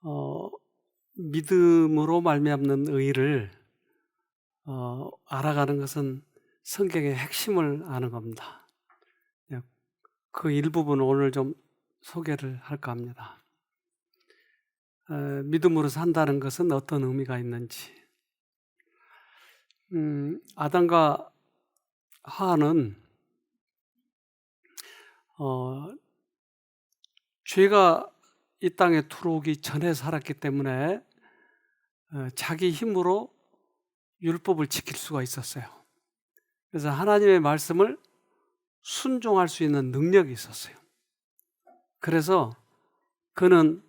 어, 믿음으로 말미암는 의를 알아가는 것은 성경의 핵심을 아는 겁니다. 네, 그 일부분 오늘 좀 소개를 할까 합니다. 믿음으로 산다는 것은 어떤 의미가 있는지. 아담과 하와는 죄가 이 땅에 들어오기 전에 살았기 때문에 자기 힘으로 율법을 지킬 수가 있었어요. 그래서 하나님의 말씀을 순종할 수 있는 능력이 있었어요. 그래서 그는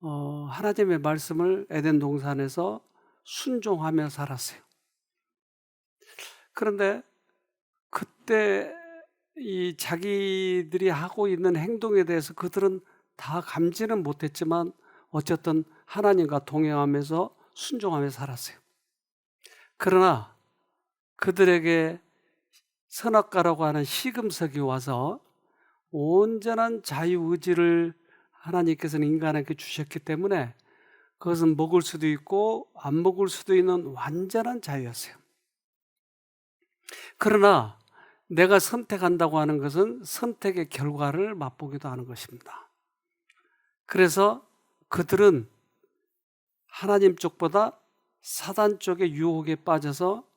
하나님의 말씀을 에덴 동산에서 순종하며 살았어요. 그런데 그때 이 자기들이 하고 있는 행동에 대해서 그들은 다 감지는 못했지만 어쨌든 하나님과 동행하면서 순종하며 살았어요. 그러나 그들에게 선악과라고 하는 시금석이 와서 온전한 자유의지를 하나님께서는 인간에게 주셨기 때문에 그것은 먹을 수도 있고 안 먹을 수도 있는 완전한 자유였어요. 그러나 내가 선택한다고 하는 것은 선택의 결과를 맛보기도 하는 것입니다. 그래서 그들은 하나님 쪽보다 사단 쪽의 유혹에 빠져서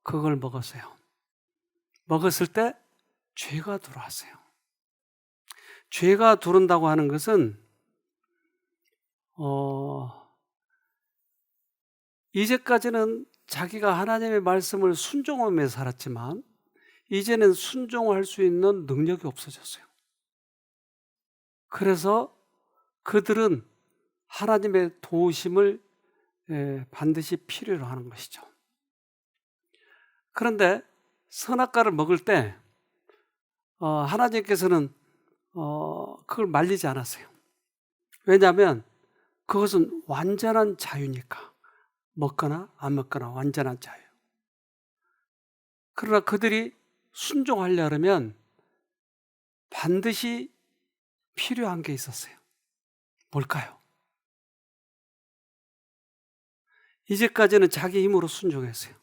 그걸 먹었어요. 먹었을 때 죄가 들어왔어요. 죄가 들어온다고 하는 것은 이제까지는 자기가 하나님의 말씀을 순종하며 살았지만 이제는 순종할 수 있는 능력이 없어졌어요. 그래서 그들은 하나님의 도우심을 반드시 필요로 하는 것이죠. 그런데 선악과를 먹을 때 하나님께서는 그걸 말리지 않았어요. 왜냐하면 그것은 완전한 자유니까. 먹거나 안 먹거나 완전한 자유. 그러나 그들이 순종하려면 반드시 필요한 게 있었어요. 뭘까요? 이제까지는 자기 힘으로 순종했어요.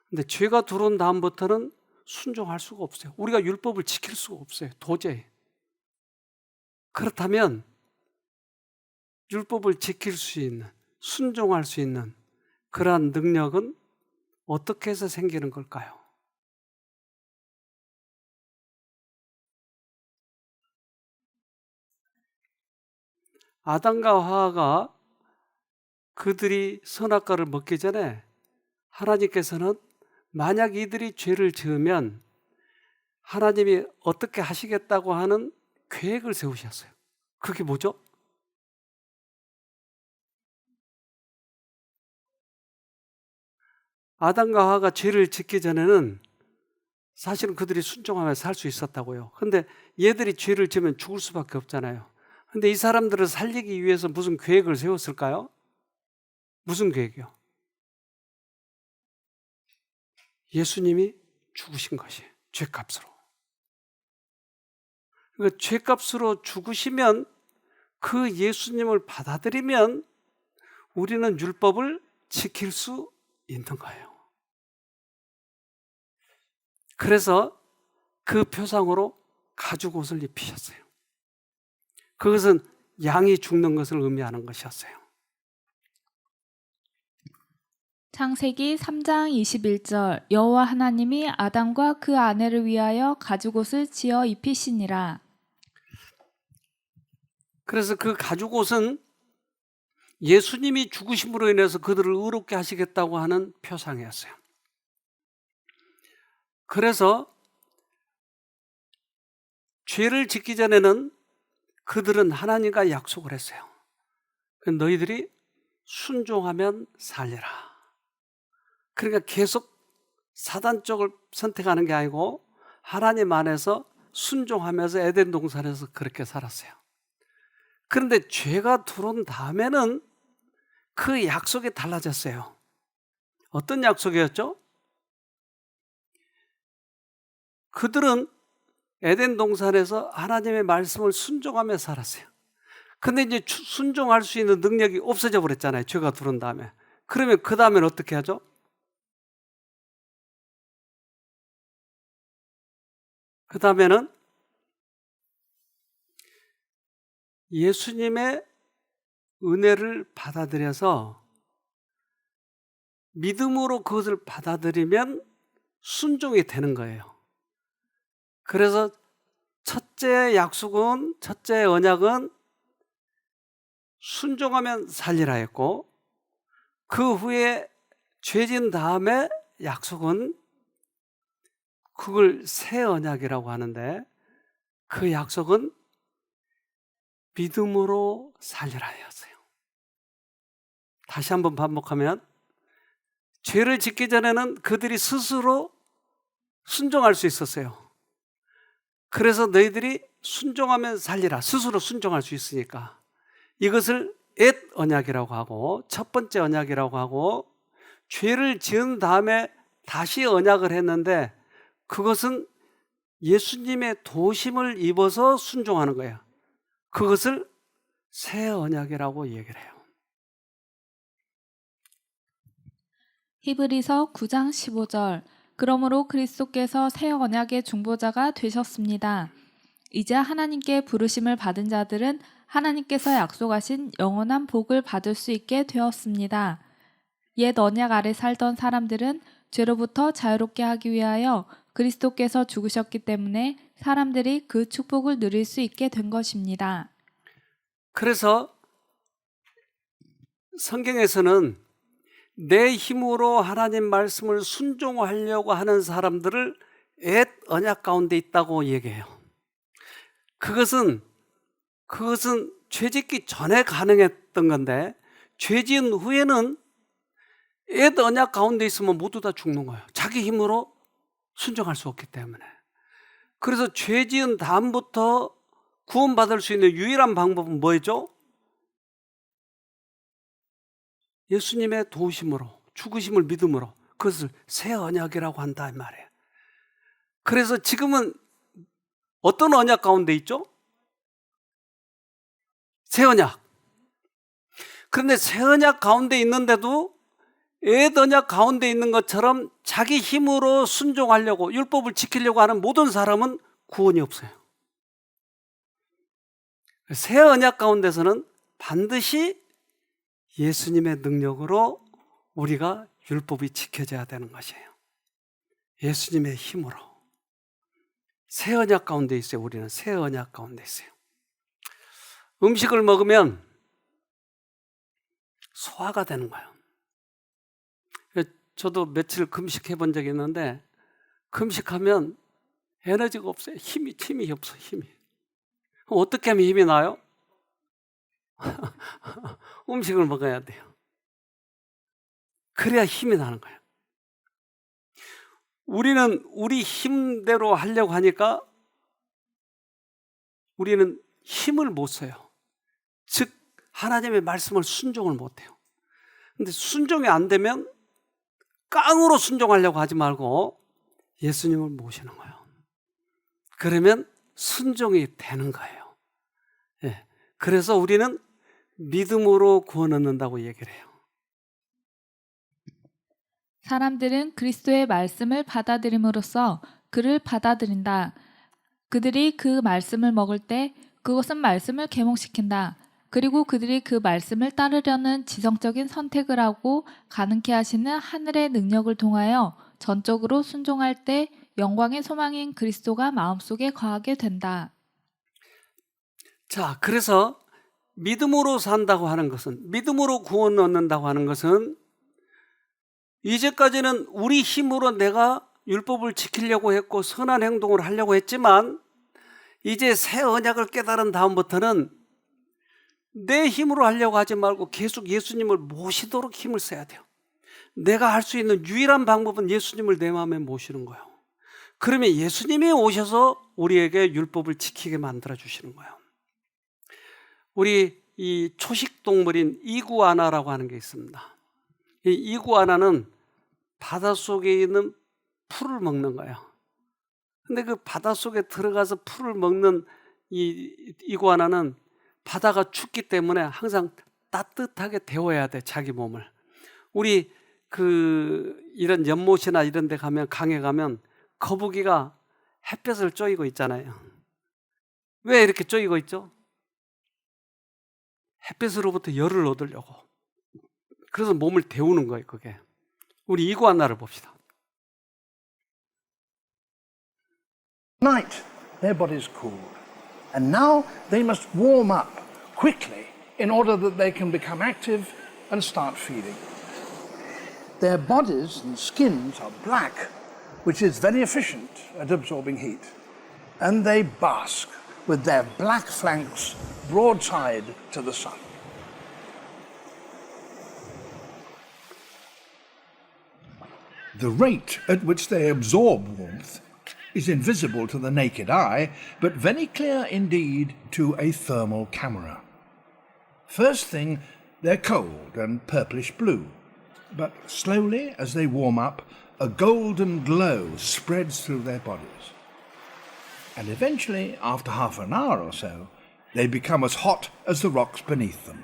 근데 죄가 들어온 다음부터는 순종할 수가 없어요. 우리가 율법을 지킬 수가 없어요. 도저히. 그렇다면 율법을 지킬 수 있는, 순종할 수 있는 그러한 능력은 어떻게 해서 생기는 걸까요? 아담과 하와가 그들이 선악과를 먹기 전에 하나님께서는 만약 이들이 죄를 지으면 하나님이 어떻게 하시겠다고 하는 계획을 세우셨어요. 그게 뭐죠? 아담과 하와가 죄를 짓기 전에는 사실은 그들이 순종하며 살 수 있었다고요. 근데 얘들이 죄를 지으면 죽을 수밖에 없잖아요. 근데 이 사람들을 살리기 위해서 무슨 계획을 세웠을까요? 무슨 계획이요? 예수님이 죽으신 것이에요. 죄값으로. 그러니까 죄값으로 죽으시면 그 예수님을 받아들이면 우리는 율법을 지킬 수 있는 거예요. 그래서 그 표상으로 가죽옷을 입히셨어요. 그것은 양이 죽는 것을 의미하는 것이었어요. 창세기 3장 21절 여호와 하나님이 아담과 그 아내를 위하여 가죽옷을 지어 입히시니라. 그래서 그 가죽옷은 예수님이 죽으심으로 인해서 그들을 의롭게 하시겠다고 하는 표상이었어요. 그래서 죄를 짓기 전에는 그들은 하나님과 약속을 했어요. 너희들이 순종하면 살리라. 그러니까 계속 사단 쪽을 선택하는 게 아니고 하나님 안에서 순종하면서 에덴 동산에서 그렇게 살았어요. 그런데 죄가 들어온 다음에는 그 약속이 달라졌어요. 어떤 약속이었죠? 그들은 에덴 동산에서 하나님의 말씀을 순종하며 살았어요. 근데 이제 순종할 수 있는 능력이 없어져 버렸잖아요. 죄가 들어온 다음에. 그러면 그 다음에는 어떻게 하죠? 그 다음에는 예수님의 은혜를 받아들여서 믿음으로 그것을 받아들이면 순종이 되는 거예요. 그래서 첫째 약속은, 첫째 언약은 순종하면 살리라 했고, 그 후에 죄진 다음에 약속은 그걸 새 언약이라고 하는데, 그 약속은 믿음으로 살리라 였어요. 다시 한번 반복하면, 죄를 짓기 전에는 그들이 스스로 순종할 수 있었어요. 그래서 너희들이 순종하면 살리라. 스스로 순종할 수 있으니까. 이것을 옛 언약이라고 하고, 첫 번째 언약이라고 하고, 죄를 지은 다음에 다시 언약을 했는데, 그것은 예수님의 도심을 입어서 순종하는 거예요. 그것을 새 언약이라고 얘기를 해요. 히브리서 9장 15절. 그러므로 그리스도께서 새 언약의 중보자가 되셨습니다. 이제 하나님께 부르심을 받은 자들은 하나님께서 약속하신 영원한 복을 받을 수 있게 되었습니다. 옛 언약 아래 살던 사람들은 죄로부터 자유롭게 하기 위하여 그리스도께서 죽으셨기 때문에 사람들이 그 축복을 누릴 수 있게 된 것입니다. 그래서 성경에서는 내 힘으로 하나님 말씀을 순종하려고 하는 사람들을 옛 언약 가운데 있다고 얘기해요. 그것은 죄짓기 전에 가능했던 건데, 죄지은 후에는 옛 언약 가운데 있으면 모두 다 죽는 거예요. 자기 힘으로 순종할 수 없기 때문에. 그래서 죄지은 다음부터 구원받을 수 있는 유일한 방법은 뭐였죠? 예수님의 도우심으로, 죽으심을 믿음으로, 그것을 새 언약이라고 한다 이 말이에요. 그래서 지금은 어떤 언약 가운데 있죠? 새 언약. 그런데 새 언약 가운데 있는데도 옛 언약 가운데 있는 것처럼 자기 힘으로 순종하려고, 율법을 지키려고 하는 모든 사람은 구원이 없어요. 새 언약 가운데서는 반드시 예수님의 능력으로 우리가 율법이 지켜져야 되는 것이에요. 예수님의 힘으로. 새 언약 가운데 있어요. 우리는 새 언약 가운데 있어요. 음식을 먹으면 소화가 되는 거예요. 저도 며칠 금식해 본 적이 있는데, 금식하면 에너지가 없어요. 힘이 없어, 힘이. 어떻게 하면 힘이 나요? 음식을 먹어야 돼요. 그래야 힘이 나는 거예요. 우리는 우리 힘대로 하려고 하니까 우리는 힘을 못 써요. 즉 하나님의 말씀을 순종을 못 해요. 근데 순종이 안 되면 깡으로 순종하려고 하지 말고 예수님을 모시는 거예요. 그러면 순종이 되는 거예요. 예. 그래서 우리는 믿음으로 구원 얻는다고 얘기를 해요. 사람들은 그리스도의 말씀을 받아들임으로써 그를 받아들인다. 그들이 그 말씀을 먹을 때 그것은 말씀을 계몽시킨다. 그리고 그들이 그 말씀을 따르려는 지성적인 선택을 하고 가능케 하시는 하늘의 능력을 통하여 전적으로 순종할 때 영광의 소망인 그리스도가 마음속에 거하게 된다. 자, 그래서 믿음으로 산다고 하는 것은, 믿음으로 구원 얻는다고 하는 것은, 이제까지는 우리 힘으로 내가 율법을 지키려고 했고 선한 행동을 하려고 했지만, 이제 새 언약을 깨달은 다음부터는 내 힘으로 하려고 하지 말고 계속 예수님을 모시도록 힘을 써야 돼요. 내가 할 수 있는 유일한 방법은 예수님을 내 마음에 모시는 거예요. 그러면 예수님이 오셔서 우리에게 율법을 지키게 만들어 주시는 거예요. 우리 이 초식 동물인 이구아나라고 하는 게 있습니다. 이 이구아나는 바닷속에 있는 풀을 먹는 거예요. 근데 그 바닷속에 들어가서 풀을 먹는 이 이구아나는 바다가 춥기 때문에 항상 따뜻하게 데워야 돼, 자기 몸을. 우리 이런 연못이나 이런 데 가면, 강에 가면 거북이가 햇볕을 쬐이고 있잖아요. 왜 이렇게 쬐이고 있죠? 햇빛으로부터 열을 얻으려고. 그래서 몸을 데우는 거예요, 그게. 우리 이구아나를 봅시다. Night, their bodies cooled, and now they must warm up quickly in order that they can become active and start feeding. Their bodies and skins are black, which is very efficient at absorbing heat, and they bask with their black flanks broadside to the sun. The rate at which they absorb warmth is invisible to the naked eye, but very clear indeed to a thermal camera. First thing, they're cold and purplish blue, but slowly, as they warm up, a golden glow spreads through their bodies. And eventually, after half an hour or so, they become as hot as the rocks beneath them.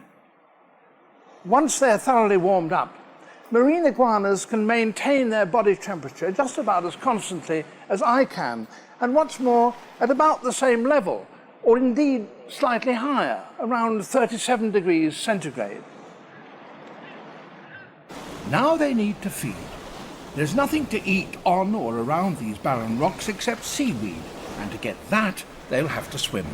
Once they're thoroughly warmed up, marine iguanas can maintain their body temperature just about as constantly as I can, and what's more, at about the same level, or indeed slightly higher, around 37 degrees centigrade. Now they need to feed. There's nothing to eat on or around these barren rocks except seaweed, and to get that, they'll have to swim.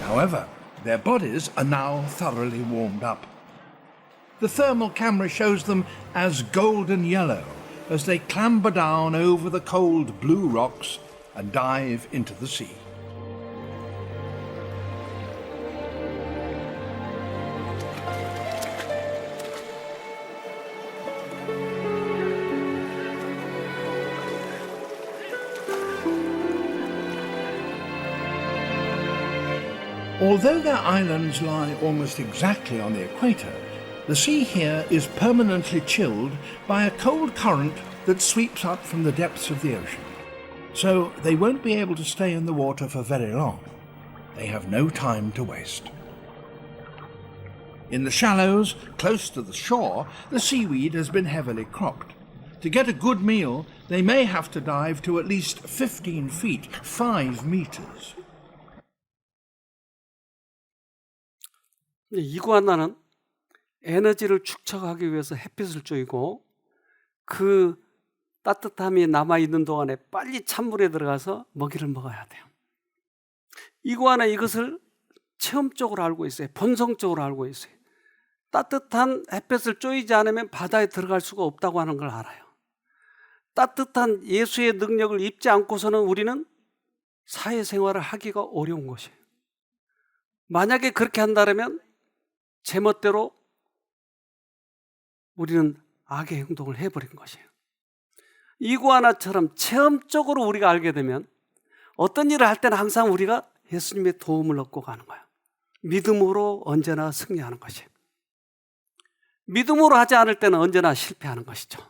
However, their bodies are now thoroughly warmed up. The thermal camera shows them as golden yellow as they clamber down over the cold blue rocks and dive into the sea. Although their islands lie almost exactly on the equator, the sea here is permanently chilled by a cold current that sweeps up from the depths of the ocean. So they won't be able to stay in the water for very long. They have no time to waste. In the shallows, close to the shore, the seaweed has been heavily cropped. To get a good meal, they may have to dive to at least 15 feet, 5 meters. 이구아나는 에너지를 축적하기 위해서 햇빛을 쬐이고 그 따뜻함이 남아있는 동안에 빨리 찬물에 들어가서 먹이를 먹어야 돼요. 이구아나 이것을 체험적으로 알고 있어요. 본성적으로 알고 있어요. 따뜻한 햇볕을 쬐이지 않으면 바다에 들어갈 수가 없다고 하는 걸 알아요. 따뜻한 예수의 능력을 입지 않고서는 우리는 사회생활을 하기가 어려운 것이에요. 만약에 그렇게 한다면 제멋대로 우리는 악의 행동을 해버린 것이에요. 이구아나처럼 체험적으로 우리가 알게 되면 어떤 일을 할 때는 항상 우리가 예수님의 도움을 얻고 가는 거예요. 믿음으로 언제나 승리하는 것이에요. 믿음으로 하지 않을 때는 언제나 실패하는 것이죠.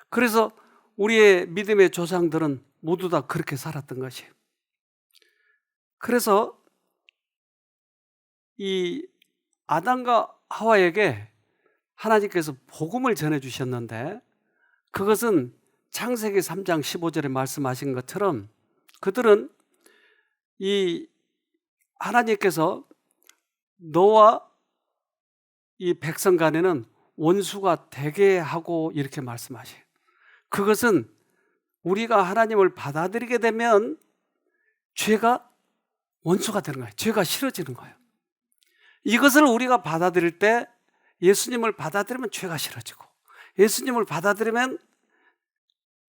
그래서 우리의 믿음의 조상들은 모두 다 그렇게 살았던 것이에요. 그래서 이 아담과 하와에게 하나님께서 복음을 전해주셨는데 그것은 창세기 3장 15절에 말씀하신 것처럼 그들은 이 하나님께서 너와 이 백성 간에는 원수가 되게 하고 이렇게 말씀하셔요. 그것은 우리가 하나님을 받아들이게 되면 죄가 원수가 되는 거예요. 죄가 싫어지는 거예요. 이것을 우리가 받아들일 때 예수님을 받아들이면 죄가 싫어지고 예수님을 받아들이면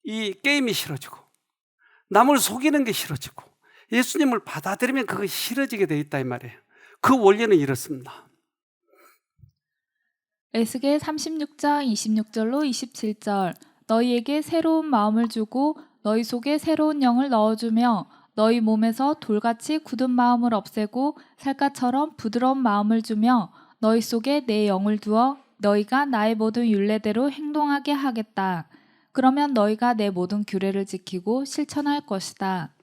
이 게임이 싫어지고 남을 속이는 게 싫어지고 예수님을 받아들이면 그것이 싫어지게 돼 있다 이 말이에요. 그 원리는 이렇습니다. 에스겔 36장 26절로 27절 너희에게 새로운 마음을 주고 너희 속에 새로운 영을 넣어주며 너희 몸에서 돌같이 굳은 마음을 없애고 살갗처럼 부드러운 마음을 주며 너희 속에 내 영을 두어 너희가 나의 모든 율례대로 행동하게 하겠다. 그러면 너희가 내 모든 규례를 지키고 실천할 것이다.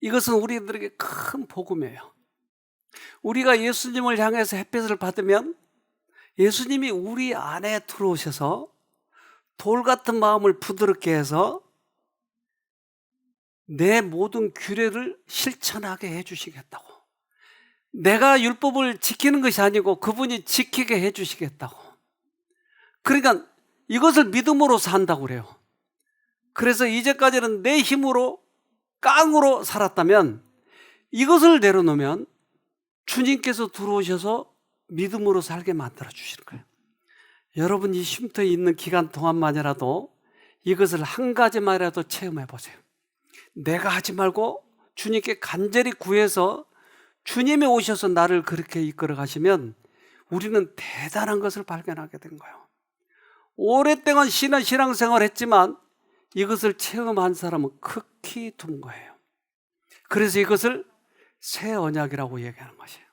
이것은 우리들에게 큰 복음이에요. 우리가 예수님을 향해서 햇빛을 받으면 예수님이 우리 안에 들어오셔서 돌 같은 마음을 부드럽게 해서 내 모든 규례를 실천하게 해주시겠다고. 내가 율법을 지키는 것이 아니고 그분이 지키게 해주시겠다고. 그러니까 이것을 믿음으로 산다고 그래요. 그래서 이제까지는 내 힘으로 깡으로 살았다면 이것을 내려놓으면 주님께서 들어오셔서 믿음으로 살게 만들어 주시는 거예요. 여러분 이 쉼터에 있는 기간 동안만이라도 이것을 한 가지만이라도 체험해 보세요. 내가 하지 말고 주님께 간절히 구해서 주님이 오셔서 나를 그렇게 이끌어 가시면 우리는 대단한 것을 발견하게 된 거예요. 오랫동안 신앙생활을 했지만 이것을 체험한 사람은 극히 드문 거예요. 그래서 이것을 새 언약이라고 얘기하는 것이에요.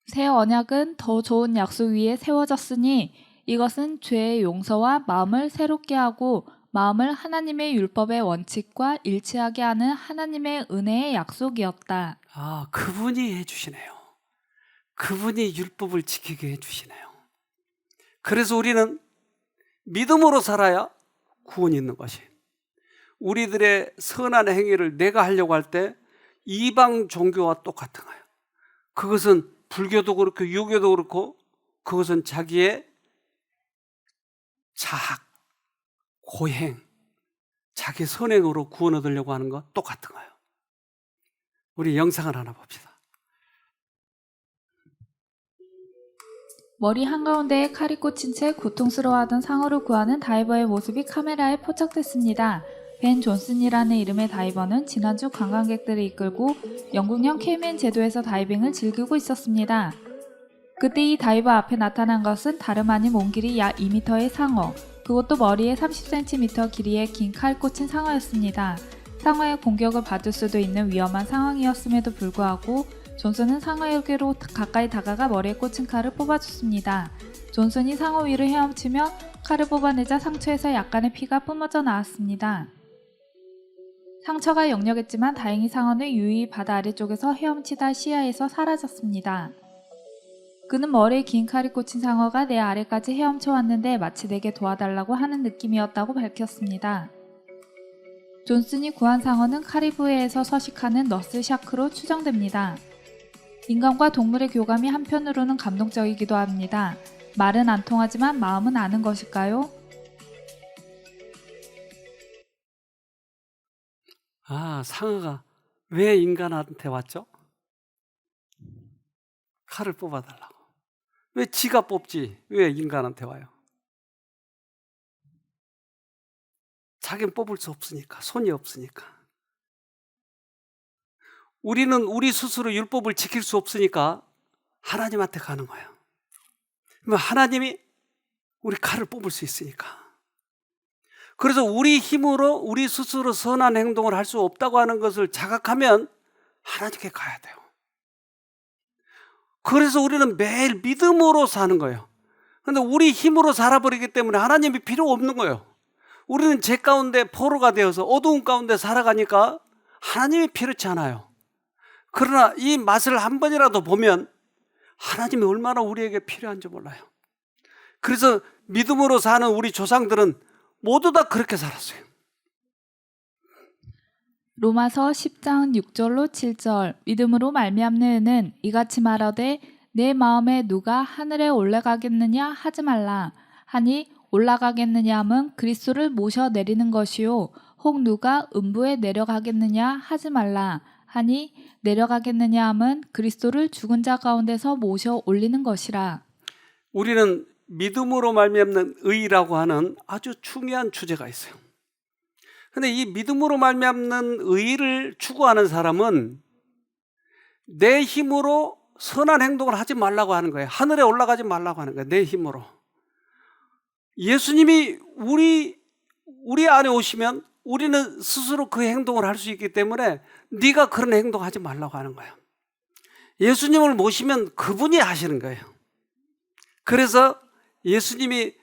새 언약은 더 좋은 약속 위에 세워졌으니 이것은 죄의 용서와 마음을 새롭게 하고 마음을 하나님의 율법의 원칙과 일치하게 하는 하나님의 은혜의 약속이었다. 아, 그분이 해주시네요. 그분이 율법을 지키게 해주시네요. 그래서 우리는 믿음으로 살아야 구원이 있는 것이. 우리들의 선한 행위를 내가 하려고 할 때 이방 종교와 똑같은 거예요. 그것은 불교도 그렇고 유교도 그렇고 그것은 자기의 자학, 고행, 자기 선행으로 구원 얻으려고 하는 것 똑같은 거예요. 우리 영상을 하나 봅시다. 머리 한가운데에 칼이 꽂힌 채 고통스러워하던 상어를 구하는 다이버의 모습이 카메라에 포착됐습니다. 벤 존슨이라는 이름의 다이버는 지난주 관광객들을 이끌고 영국형 케이맨 제도에서 다이빙을 즐기고 있었습니다. 그때 이 다이버 앞에 나타난 것은 다름 아닌 몸길이 약 2m의 상어, 그것도 머리에 30cm 길이의 긴 칼 꽂힌 상어였습니다. 상어의 공격을 받을 수도 있는 위험한 상황이었음에도 불구하고 존슨은 상어에게로 가까이 다가가 머리에 꽂힌 칼을 뽑아줬습니다. 존슨이 상어 위를 헤엄치며 칼을 뽑아내자 상처에서 약간의 피가 뿜어져 나왔습니다. 상처가 역력했지만 다행히 상어는 유유히 바다 아래쪽에서 헤엄치다 시야에서 사라졌습니다. 그는 머리에 긴 칼이 꽂힌 상어가 내 아래까지 헤엄쳐 왔는데 마치 내게 도와달라고 하는 느낌이었다고 밝혔습니다. 존슨이 구한 상어는 카리브해에서 서식하는 너슬 샤크로 추정됩니다. 인간과 동물의 교감이 한편으로는 감동적이기도 합니다. 말은 안 통하지만 마음은 아는 것일까요? 아, 상어가 왜 인간한테 왔죠? 칼을 뽑아달라고. 왜 지가 뽑지? 왜 인간한테 와요? 자기는 뽑을 수 없으니까, 손이 없으니까. 우리는 우리 스스로 율법을 지킬 수 없으니까 하나님한테 가는 거예요. 그러면 하나님이 우리 칼을 뽑을 수 있으니까. 그래서 우리 힘으로 우리 스스로 선한 행동을 할 수 없다고 하는 것을 자각하면 하나님께 가야 돼요. 그래서 우리는 매일 믿음으로 사는 거예요. 그런데 우리 힘으로 살아버리기 때문에 하나님이 필요 없는 거예요. 우리는 죄 가운데 포로가 되어서 어두운 가운데 살아가니까 하나님이 필요치 않아요. 그러나 이 맛을 한 번이라도 보면 하나님이 얼마나 우리에게 필요한지 몰라요. 그래서 믿음으로 사는 우리 조상들은 모두 다 그렇게 살았어요. 로마서 10장 6절로 7절 믿음으로 말미암는 이는 이같이 말하되 내 마음에 누가 하늘에 올라가겠느냐 하지 말라 하니 올라가겠느냐 함은 그리스도를 모셔 내리는 것이요 혹 누가 음부에 내려가겠느냐 하지 말라 하니 내려가겠느냐 함은 그리스도를 죽은 자 가운데서 모셔 올리는 것이라. 우리는 믿음으로 말미암는 의라고 하는 아주 중요한 주제가 있어요. 근데 이 믿음으로 말미암는 의를 추구하는 사람은 내 힘으로 선한 행동을 하지 말라고 하는 거예요. 하늘에 올라가지 말라고 하는 거예요. 내 힘으로. 예수님이 우리 안에 오시면 우리는 스스로 그 행동을 할 수 있기 때문에 네가 그런 행동하지 말라고 하는 거예요. 예수님을 모시면 그분이 하시는 거예요. 그래서 예수님이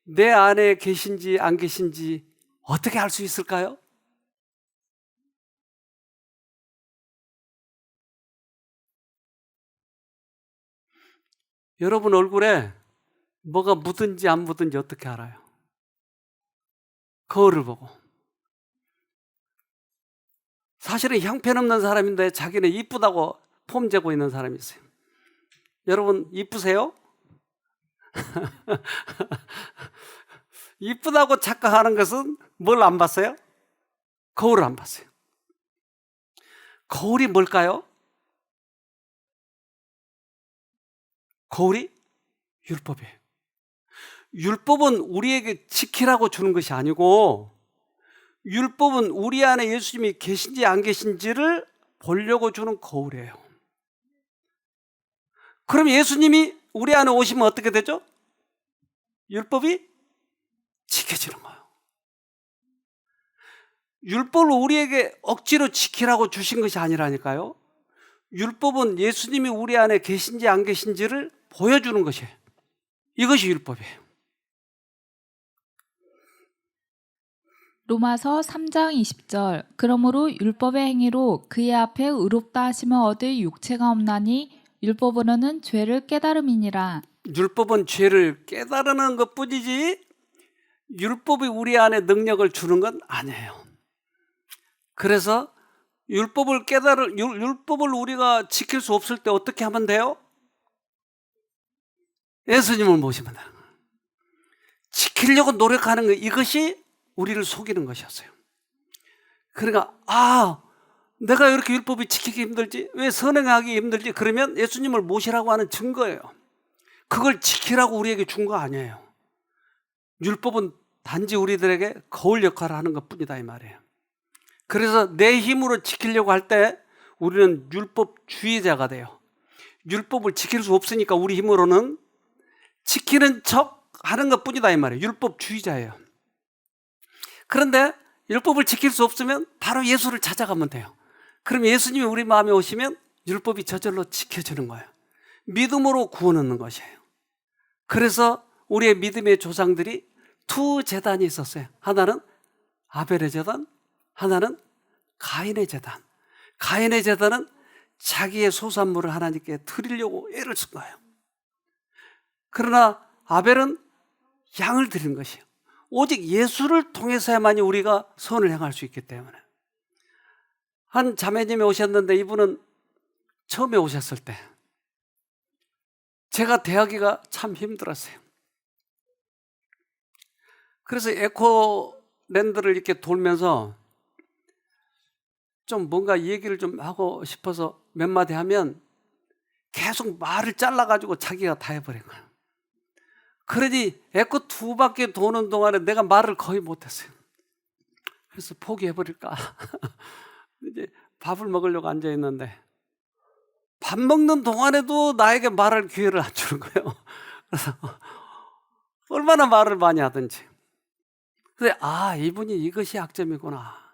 내 안에 계신지 안 계신지 어떻게 알 수 있을까요? 여러분 얼굴에 뭐가 묻은지 안 묻은지 어떻게 알아요? 거울을 보고. 사실은 형편없는 사람인데 자기는 이쁘다고 폼 재고 있는 사람이 있어요. 여러분 이쁘세요? 이쁘다고 착각하는 것은 뭘 안 봤어요? 거울을 안 봤어요. 거울이 뭘까요? 거울이 율법이에요. 율법은 우리에게 지키라고 주는 것이 아니고 율법은 우리 안에 예수님이 계신지 안 계신지를 보려고 주는 거울이에요. 그럼 예수님이 우리 안에 오시면 어떻게 되죠? 율법이 지켜지는 거예요. 율법을 우리에게 억지로 지키라고 주신 것이 아니라니까요. 율법은 예수님이 우리 안에 계신지 안 계신지를 보여주는 것이에요. 이것이 율법이에요. 로마서 3장 20절 그러므로 율법의 행위로 그의 앞에 의롭다 하심을 얻을 육체가 없나니 율법으로는 죄를 깨달음이니라. 율법은 죄를 깨달는 것뿐이지 율법이 우리 안에 능력을 주는 건 아니에요. 그래서 율법을 우리가 지킬 수 없을 때 어떻게 하면 돼요? 예수님을 모시면 돼요. 지키려고 노력하는 것, 이것이 우리를 속이는 것이었어요. 그러니까 내가 이렇게 율법이 지키기 힘들지? 왜 선행하기 힘들지? 그러면 예수님을 모시라고 하는 증거예요. 그걸 지키라고 우리에게 준 거 아니에요. 율법은 단지 우리들에게 거울 역할을 하는 것뿐이다 이 말이에요. 그래서 내 힘으로 지키려고 할 때 우리는 율법주의자가 돼요. 율법을 지킬 수 없으니까 우리 힘으로는 지키는 척 하는 것뿐이다 이 말이에요. 율법주의자예요. 그런데 율법을 지킬 수 없으면 바로 예수를 찾아가면 돼요. 그럼 예수님이 우리 마음에 오시면 율법이 저절로 지켜지는 거예요. 믿음으로 구원 얻는 것이에요. 그래서 우리의 믿음의 조상들이 두 제단이 있었어요. 하나는 아벨의 제단, 하나는 가인의 제단. 가인의 제단은 자기의 소산물을 하나님께 드리려고 애를 쓴 거예요. 그러나 아벨은 양을 드리는 것이에요. 오직 예수를 통해서야만이 우리가 선을 행할 수 있기 때문에. 한 자매님이 오셨는데 이분은 처음에 오셨을 때 제가 대하기가 참 힘들었어요. 그래서 에코랜드를 이렇게 돌면서 좀 뭔가 얘기를 좀 하고 싶어서 몇 마디 하면 계속 말을 잘라가지고 자기가 다 해버린 거예요. 그러니 에코 2바퀴 도는 동안에 내가 말을 거의 못했어요. 그래서 포기해버릴까. 이제 밥을 먹으려고 앉아있는데 밥 먹는 동안에도 나에게 말할 기회를 안 주는 거예요. 그래서 얼마나 말을 많이 하든지. 근데 이분이 이것이 약점이구나.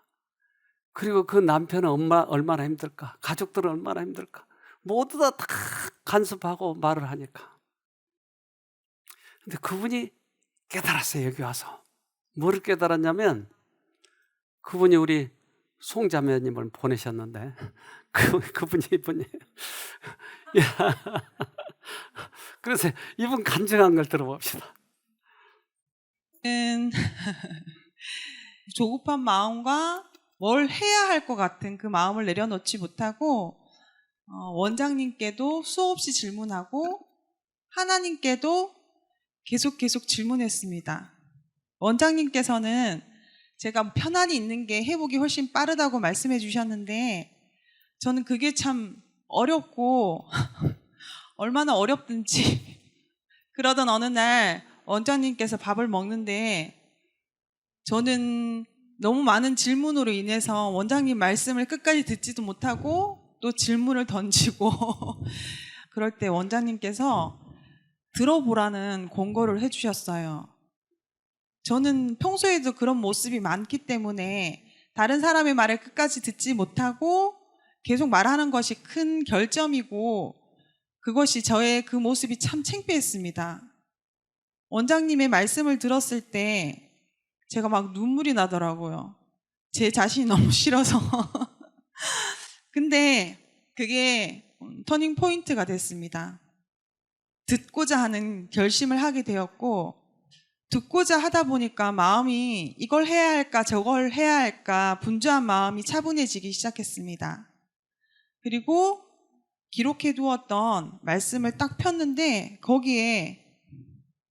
그리고 그 남편은 얼마나 힘들까, 가족들은 얼마나 힘들까, 모두 다 간섭하고 말을 하니까. 근데 그분이 깨달았어요. 여기 와서 뭐를 깨달았냐면 그분이 우리 송자매님을 보내셨는데 그분이 이분이에요. 그래서 이분 간증한 걸 들어봅시다. 조급한 마음과 뭘 해야 할 것 같은 그 마음을 내려놓지 못하고 원장님께도 수없이 질문하고 하나님께도 계속 질문했습니다. 원장님께서는 제가 편안히 있는 게 회복이 훨씬 빠르다고 말씀해 주셨는데 저는 그게 참 어렵고 얼마나 어렵든지 그러던 어느 날 원장님께서 밥을 먹는데 저는 너무 많은 질문으로 인해서 원장님 말씀을 끝까지 듣지도 못하고 또 질문을 던지고 그럴 때 원장님께서 들어보라는 권고를 해주셨어요. 저는 평소에도 그런 모습이 많기 때문에 다른 사람의 말을 끝까지 듣지 못하고 계속 말하는 것이 큰 결점이고 그것이 저의 그 모습이 참 창피했습니다. 원장님의 말씀을 들었을 때 제가 막 눈물이 나더라고요. 제 자신이 너무 싫어서. 근데 그게 터닝 포인트가 됐습니다. 듣고자 하는 결심을 하게 되었고, 듣고자 하다 보니까 마음이 이걸 해야 할까 저걸 해야 할까 분주한 마음이 차분해지기 시작했습니다. 그리고 기록해 두었던 말씀을 딱 폈는데 거기에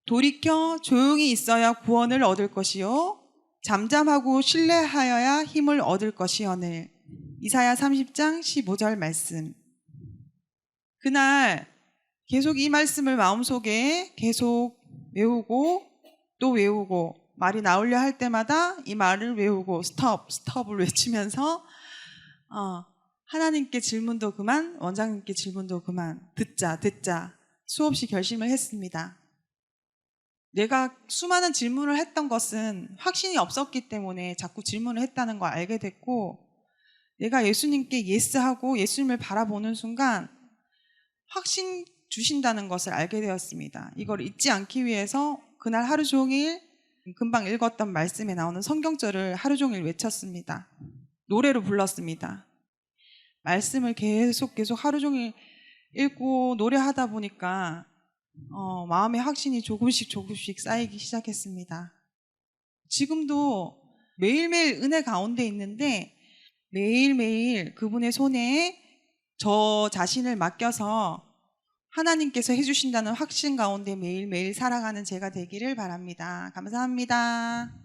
돌이켜 조용히 있어야 구원을 얻을 것이요 잠잠하고 신뢰하여야 힘을 얻을 것이오늘. 이사야 30장 15절 말씀. 그날 계속 이 말씀을 마음속에 계속 외우고 또 외우고, 말이 나오려 할 때마다 이 말을 외우고 스톱을 외치면서 하나님께 질문도 그만, 원장님께 질문도 그만, 듣자 수없이 결심을 했습니다. 내가 수많은 질문을 했던 것은 확신이 없었기 때문에 자꾸 질문을 했다는 걸 알게 됐고, 내가 예수님께 예스하고 예수님을 바라보는 순간 확신 주신다는 것을 알게 되었습니다. 이걸 잊지 않기 위해서 그날 하루 종일 금방 읽었던 말씀에 나오는 성경절을 하루 종일 외쳤습니다. 노래로 불렀습니다. 말씀을 계속 하루 종일 읽고 노래하다 보니까 마음의 확신이 조금씩 쌓이기 시작했습니다. 지금도 매일매일 은혜 가운데 있는데 매일매일 그분의 손에 저 자신을 맡겨서 하나님께서 해주신다는 확신 가운데 매일매일 살아가는 제가 되기를 바랍니다. 감사합니다.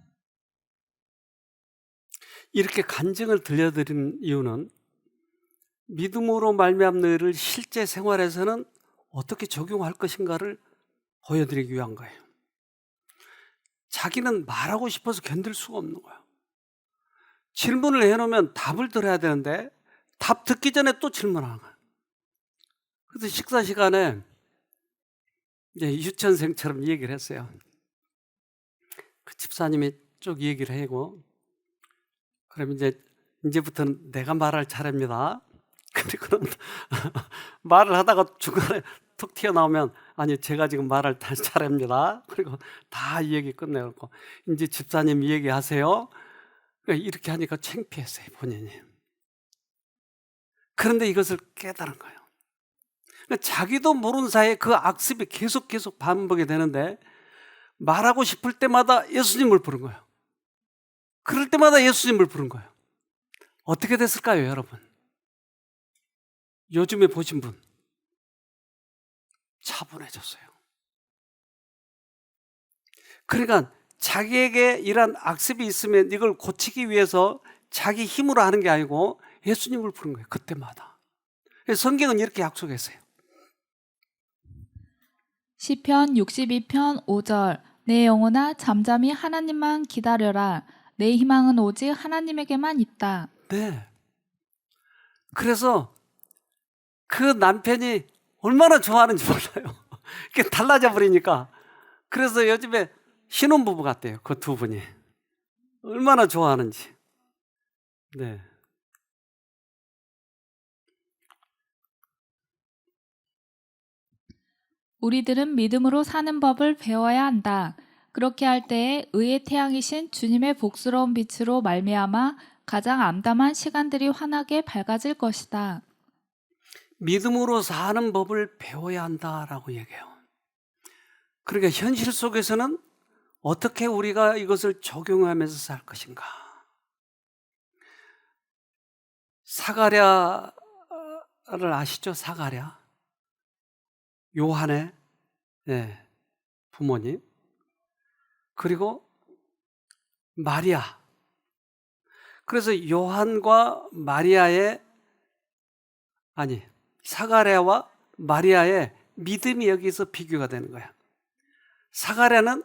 이렇게 간증을 들려드리는 이유는 믿음으로 말미암는 일을 실제 생활에서는 어떻게 적용할 것인가를 보여드리기 위한 거예요. 자기는 말하고 싶어서 견딜 수가 없는 거예요. 질문을 해놓으면 답을 들어야 되는데 답 듣기 전에 또 질문하는 거예요. 그래서 식사 시간에 이제 유치원생처럼 얘기를 했어요. 그 집사님이 쭉 얘기를 하고, 그럼 이제부터는 내가 말할 차례입니다. 그리고는 말을 하다가 중간에 툭 튀어나오면 아니 제가 지금 말할 차례입니다. 그리고 다 이 얘기 끝내놓고 이제 집사님 얘기하세요. 이렇게 하니까 창피했어요, 본인이. 그런데 이것을 깨달은 거예요. 자기도 모르는 사이에 그 악습이 계속 반복이 되는데 말하고 싶을 때마다 예수님을 부른 거예요. 그럴 때마다 예수님을 부른 거예요. 어떻게 됐을까요, 여러분? 요즘에 보신 분 차분해졌어요. 그러니까 자기에게 이런 악습이 있으면 이걸 고치기 위해서 자기 힘으로 하는 게 아니고 예수님을 부른 거예요, 그때마다. 성경은 이렇게 약속했어요. 시편 62편 5절. 내 영혼아 잠잠히 하나님만 기다려라. 내 희망은 오직 하나님에게만 있다. 네. 그래서 그 남편이 얼마나 좋아하는지 몰라요. 이렇게 달라져 버리니까. 그래서 요즘에 신혼부부 같대요, 그 두 분이. 얼마나 좋아하는지. 네. 우리들은 믿음으로 사는 법을 배워야 한다. 그렇게 할 때에 의의 태양이신 주님의 복스러운 빛으로 말미암아 가장 암담한 시간들이 환하게 밝아질 것이다. 믿음으로 사는 법을 배워야 한다라고 얘기해요. 그러니까 현실 속에서는 어떻게 우리가 이것을 적용하면서 살 것인가. 사가랴를 아시죠? 사가랴. 요한의 부모님. 그리고 마리아. 그래서 요한과 사가랴와 마리아의 믿음이 여기서 비교가 되는 거야. 사가랴는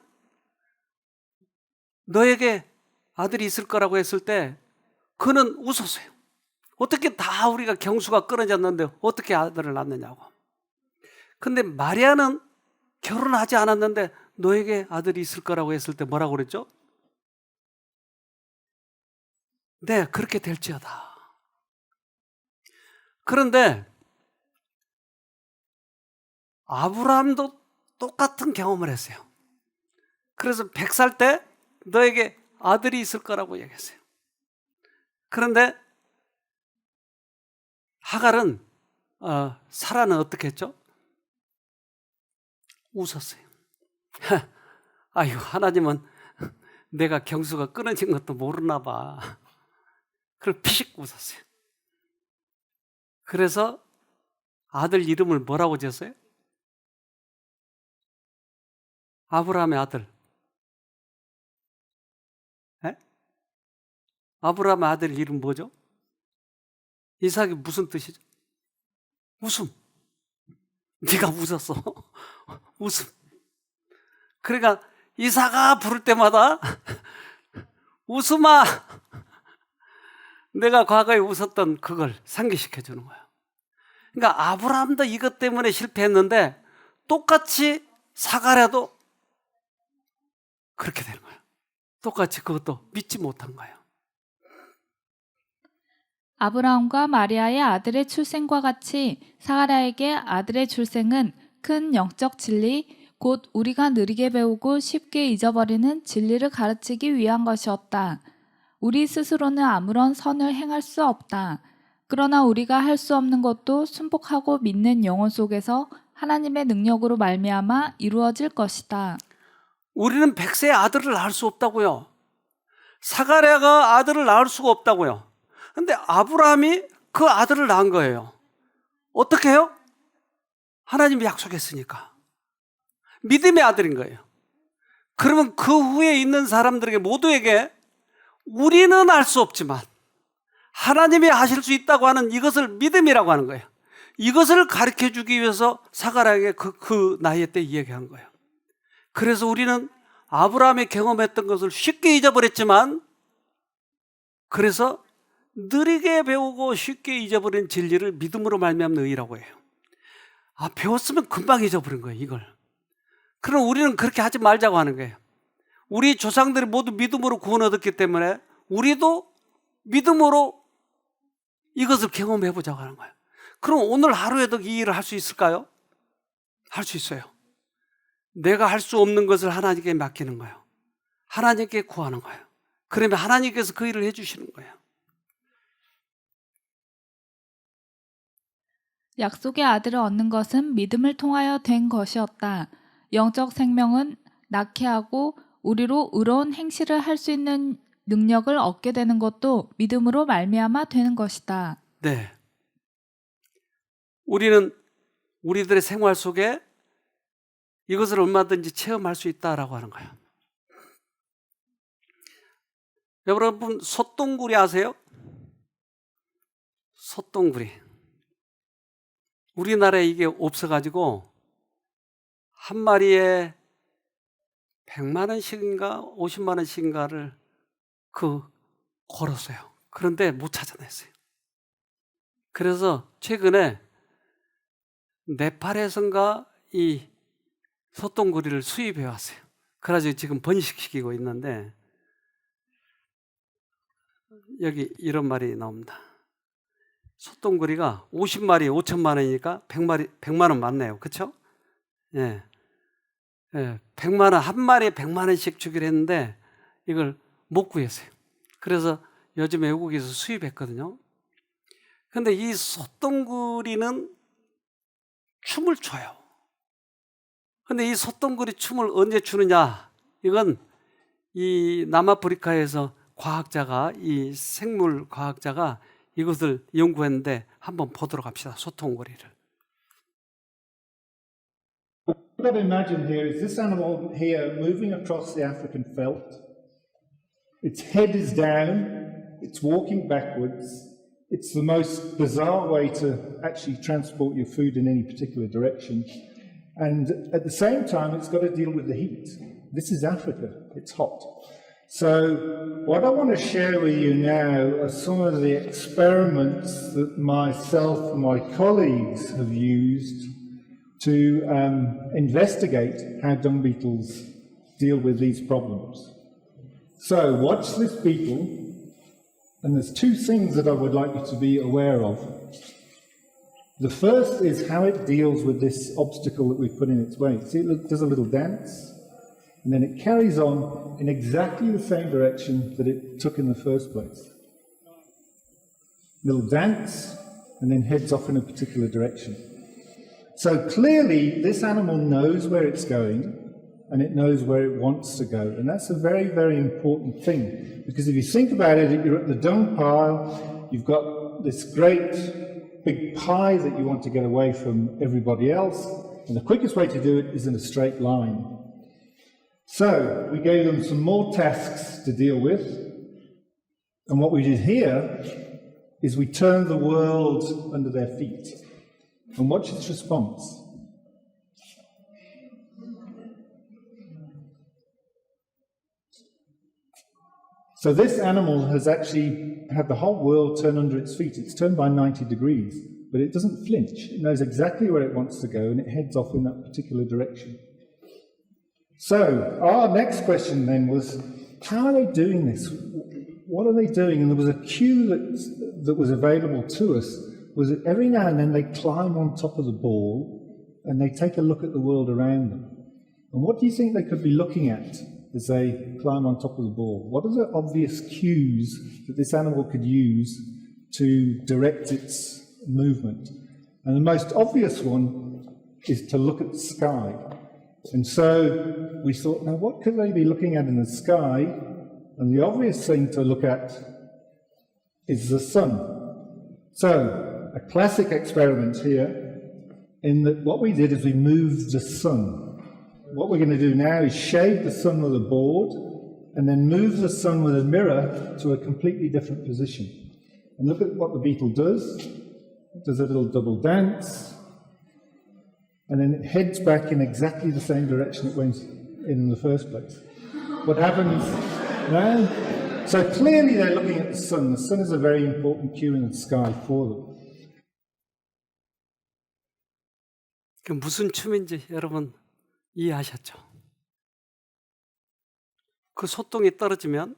너에게 아들이 있을 거라고 했을 때 그는 웃었어요. 어떻게 다 우리가 경수가 끊어졌는데 어떻게 아들을 낳느냐고. 근데 마리아는 결혼하지 않았는데 너에게 아들이 있을 거라고 했을 때 뭐라고 그랬죠? 네, 그렇게 될지어다. 그런데 아브라함도 똑같은 경험을 했어요. 그래서 100살 때 너에게 아들이 있을 거라고 얘기했어요. 그런데 하갈은 사라는 어떻게 했죠? 웃었어요. 아유, 하나님은 내가 경수가 끊어진 것도 모르나 봐. 그걸 피식 웃었어요. 그래서 아들 이름을 뭐라고 지었어요? 아브라함의 아들. 에? 아브라함의 아들 이름 뭐죠? 이삭이 무슨 뜻이죠? 웃음. 네가 웃었어. 웃음. 그러니까 이삭아 부를 때마다 웃음아. 내가 과거에 웃었던 그걸 상기시켜 주는 거예요. 그러니까 아브라함도 이것 때문에 실패했는데 똑같이 사가랴도 그렇게 되는 거예요. 똑같이 그것도 믿지 못한 거예요. 아브라함과 마리아의 아들의 출생과 같이 사가랴에게 아들의 출생은 큰 영적 진리, 곧 우리가 느리게 배우고 쉽게 잊어버리는 진리를 가르치기 위한 것이었다. 우리 스스로는 아무런 선을 행할 수 없다. 그러나 우리가 할 수 없는 것도 순복하고 믿는 영혼 속에서 하나님의 능력으로 말미암아 이루어질 것이다. 우리는 백세의 아들을 낳을 수 없다고요. 사가랴가 아들을 낳을 수가 없다고요. 근데 아브라함이 그 아들을 낳은 거예요. 어떻게 해요? 하나님이 약속했으니까. 믿음의 아들인 거예요. 그러면 그 후에 있는 사람들에게 모두에게 우리는 알 수 없지만 하나님이 하실 수 있다고 하는 이것을 믿음이라고 하는 거예요. 이것을 가르쳐 주기 위해서 사가랴에게 그 나이 때 이야기한 거예요. 그래서 우리는 아브라함이 경험했던 것을 쉽게 잊어버렸지만 그래서 느리게 배우고 쉽게 잊어버린 진리를 믿음으로 말미암는 의라고 해요. 배웠으면 금방 잊어버린 거예요, 이걸. 그럼 우리는 그렇게 하지 말자고 하는 거예요. 우리 조상들이 모두 믿음으로 구원 얻었기 때문에 우리도 믿음으로 이것을 경험해 보자고 하는 거예요. 그럼 오늘 하루에도 이 일을 할 수 있을까요? 할 수 있어요. 내가 할 수 없는 것을 하나님께 맡기는 거예요. 하나님께 구하는 거예요. 그러면 하나님께서 그 일을 해주시는 거예요. 약속의 아들을 얻는 것은 믿음을 통하여 된 것이었다. 영적 생명은 낳게 하고 우리로 의로운 행실을 할 수 있는 능력을 얻게 되는 것도 믿음으로 말미암아 되는 것이다. 네. 우리는 우리들의 생활 속에 이것을 얼마든지 체험할 수 있다라고 하는 거예요. 여러분, 솥동구리 아세요? 솥동구리. 우리나라에 이게 없어가지고 한 마리에 100만 원씩인가 50만 원씩인가를 걸었어요. 그런데 못 찾아냈어요. 그래서 최근에 네팔에선가 이 솥동구리를 수입해 왔어요. 그래가지고 지금 번식시키고 있는데 여기 이런 말이 나옵니다. 솥동구리가 50마리 5천만 원이니까 100만 원 맞네요. 그렇죠? 예. 예, 100만 원, 한 마리에 100만 원씩 주기로 했는데 이걸 못 구했어요. 그래서 요즘 외국에서 수입했거든요. 근데 이 솥동구리는 춤을 춰요. 근데 이 솥동구리 춤을 언제 추느냐? 이건 이 남아프리카에서 과학자가, 이 생물 과학자가 이것을 연구했는데 한번 보도록 합시다. 솥동구리를. What I've imagined here is this animal here moving across the African veldt. Its head is down, it's walking backwards. It's the most bizarre way to actually transport your food in any particular direction. And at the same time, it's got to deal with the heat. This is Africa, it's hot. So what I want to share with you now are some of the experiments that myself and my colleagues have used to investigate how dung beetles deal with these problems. So watch this beetle, and there's two things that I would like you to be aware of. The first is how it deals with this obstacle that we've put in its way. See, it does a little dance, and then it carries on in exactly the same direction that it took in the first place. Little dance, and then heads off in a particular direction. So clearly, this animal knows where it's going and it knows where it wants to go. And that's a very, very important thing. Because if you think about it, you're at the dung pile, you've got this great big pie that you want to get away from everybody else, and the quickest way to do it is in a straight line. So we gave them some more tasks to deal with, and what we did here is we turned the world under their feet. And watch its response. So this animal has actually had the whole world turn under its feet. It's turned by 90 degrees, but it doesn't flinch. It knows exactly where it wants to go, and it heads off in that particular direction. So our next question then was, how are they doing this? What are they doing? And there was a cue that was available to us, was that every now and then they climb on top of the ball and they take a look at the world around them. And what do you think they could be looking at as they climb on top of the ball? What are the obvious cues that this animal could use to direct its movement? And the most obvious one is to look at the sky. And so we thought, now what could they be looking at in the sky? And the obvious thing to look at is the sun. So, a classic experiment here, in that what we did is we moved the sun. What we're going to do now is shade the sun with a board and then move the sun with a mirror to a completely different position. And look at what the beetle does. It does a little double dance, and then it heads back in exactly the same direction it went in the first place. What happens now? So clearly they're looking at the sun. The sun is a very important cue in the sky for them. 그 무슨 춤인지 여러분 이해하셨죠? 그 소똥이 떨어지면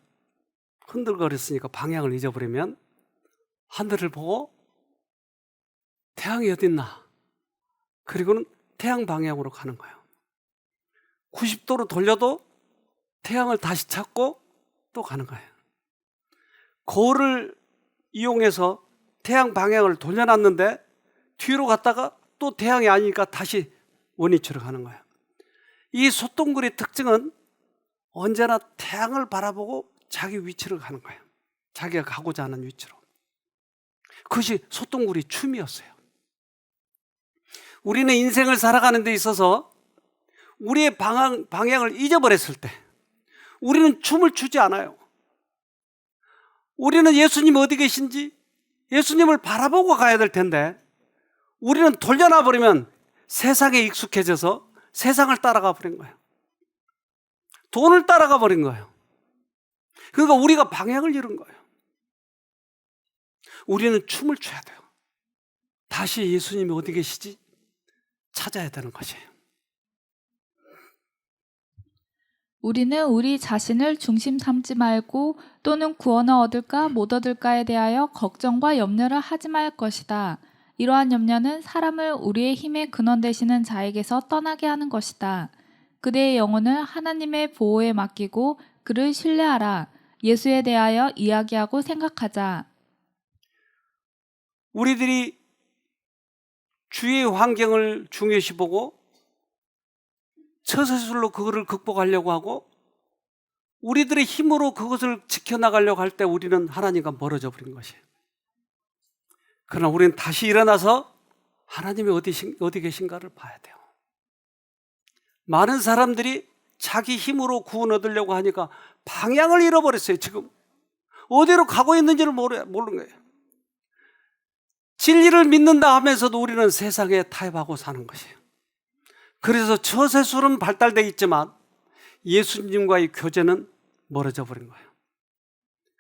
흔들거렸으니까 방향을 잊어버리면 하늘을 보고 태양이 어딨나? 그리고는 태양 방향으로 가는 거예요. 90도로 돌려도 태양을 다시 찾고 또 가는 거예요. 거울을 이용해서 태양 방향을 돌려놨는데 뒤로 갔다가 또 태양이 아니니까 다시 원위치로 가는 거예요. 이 소똥구리의 특징은 언제나 태양을 바라보고 자기 위치로 가는 거예요. 자기가 가고자 하는 위치로. 그것이 소똥구리 춤이었어요. 우리는 인생을 살아가는 데 있어서 우리의 방향을 잊어버렸을 때 우리는 춤을 추지 않아요. 우리는 예수님 어디 계신지 예수님을 바라보고 가야 될 텐데 우리는 돌려놔 버리면 세상에 익숙해져서 세상을 따라가 버린 거예요. 돈을 따라가 버린 거예요. 그러니까 우리가 방향을 잃은 거예요. 우리는 춤을 춰야 돼요. 다시 예수님이 어디 계시지? 찾아야 되는 것이에요. 우리는 우리 자신을 중심 삼지 말고 또는 구원을 얻을까 못 얻을까에 대하여 걱정과 염려를 하지 말 것이다. 이러한 염려는 사람을 우리의 힘의 근원 되시는 자에게서 떠나게 하는 것이다. 그대의 영혼을 하나님의 보호에 맡기고 그를 신뢰하라. 예수에 대하여 이야기하고 생각하자. 우리들이 주위의 환경을 중요시 보고 처세술로 그것을 극복하려고 하고 우리들의 힘으로 그것을 지켜나가려고 할 때 우리는 하나님과 멀어져 버린 것이에요. 그러나 우리는 다시 일어나서 하나님이 어디 계신가를 봐야 돼요. 많은 사람들이 자기 힘으로 구원 얻으려고 하니까 방향을 잃어버렸어요. 지금 어디로 가고 있는지를 모르는 거예요. 진리를 믿는다 하면서도 우리는 세상에 타협하고 사는 것이에요. 그래서 처세술은 발달되어 있지만 예수님과의 교제는 멀어져 버린 거예요.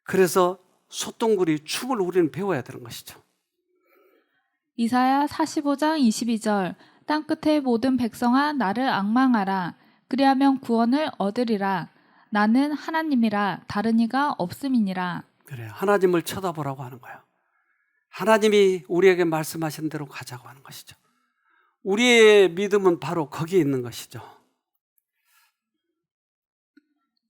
그래서 소똥구리 춤을 우리는 배워야 되는 것이죠. 이사야 45장 22절 땅끝의 모든 백성아 나를 앙망하라. 그리하면 구원을 얻으리라. 나는 하나님이라 다른 이가 없음이니라. 그래요. 하나님을 쳐다보라고 하는 거예요. 하나님이 우리에게 말씀하신 대로 가자고 하는 것이죠. 우리의 믿음은 바로 거기에 있는 것이죠.